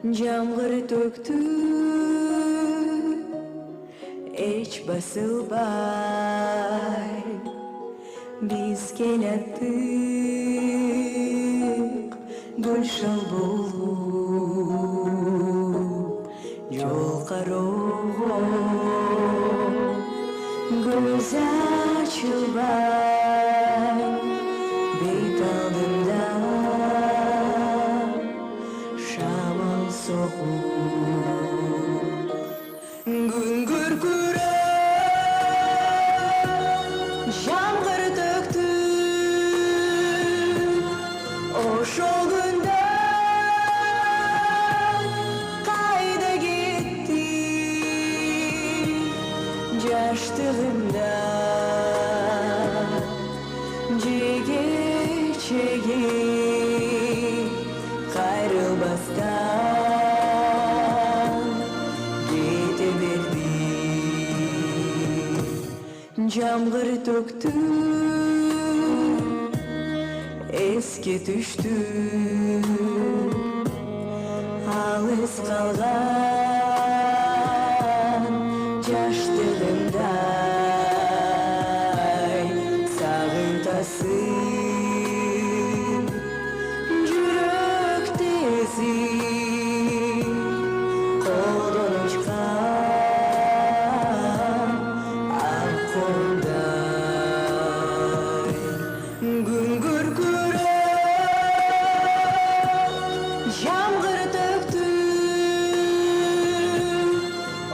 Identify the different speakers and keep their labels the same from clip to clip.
Speaker 1: Жамгыр төктү, эч басылбай. Биз келаттык гүлшал болуп, жол кароого көз ачылбай. Бет алдымда шамал согуп, күн күркүрөп жамгыр төктү. Ошол күндө кайда кетти жаштыгымда жеге-чеге кайрылбастан кете берди. Жамгыр төктү, эске түштү, алыс калган жаштыгымдай сагынтасың жүрөк тесип колдон учкан ак колундай. Күн күркүрөп жамгыр төктү.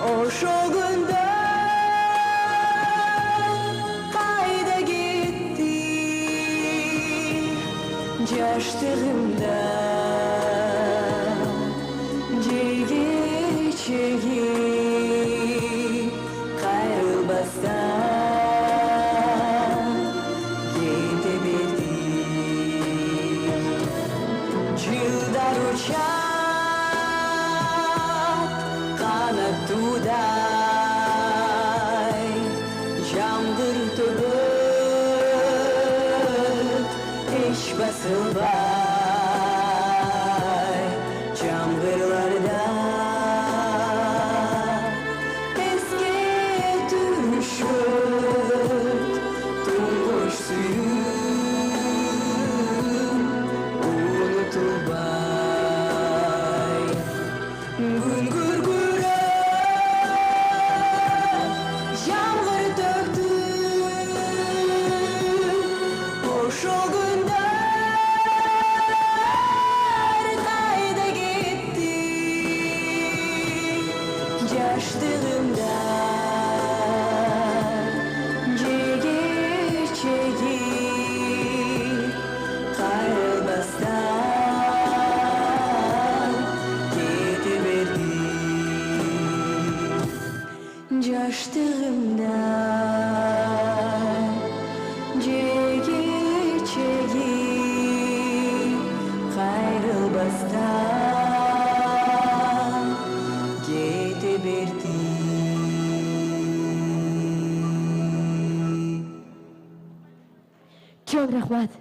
Speaker 1: Ошол күндө кайда кетти жаштыгымда жеге-чеге кайрылбастан кете берди. Жылдар учат канаттуудай, жамгыр төгөт эч басылбай. Жамгырларда эске түшөт туңгуш сүйүүм унутулбай. Күн күркүрөп жамгыр төктү. Ошол күндөр кайда кетти жаштыгымда жеге-чеге кайрылбастан кете берди. Жаштыгымда жеге-чеге кайрылбастан кете берди.
Speaker 2: Çok rahmat.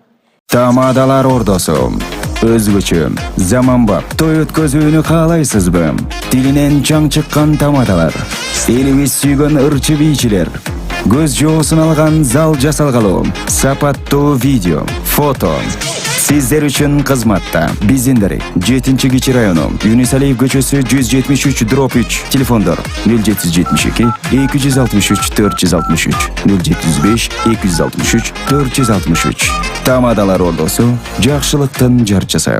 Speaker 3: Тамадалар ордосу өзгөчө заманбап той өткөзүүнү каалайсызбы? Тилинен чаң чыккан тамадалар, элибиз сүйгөн ырчы бийчилер, көз жоосун алган зал жасалгалуу, сапаттуу видео, фото сиздер үчүн кызматта. Биздин дарек 7-Кичи району, Юнусалиев көчөсү 173/3, телефондор 0772 263 463 075 263 463. Тамадалар ордосу, жакшылыктын жарчысы.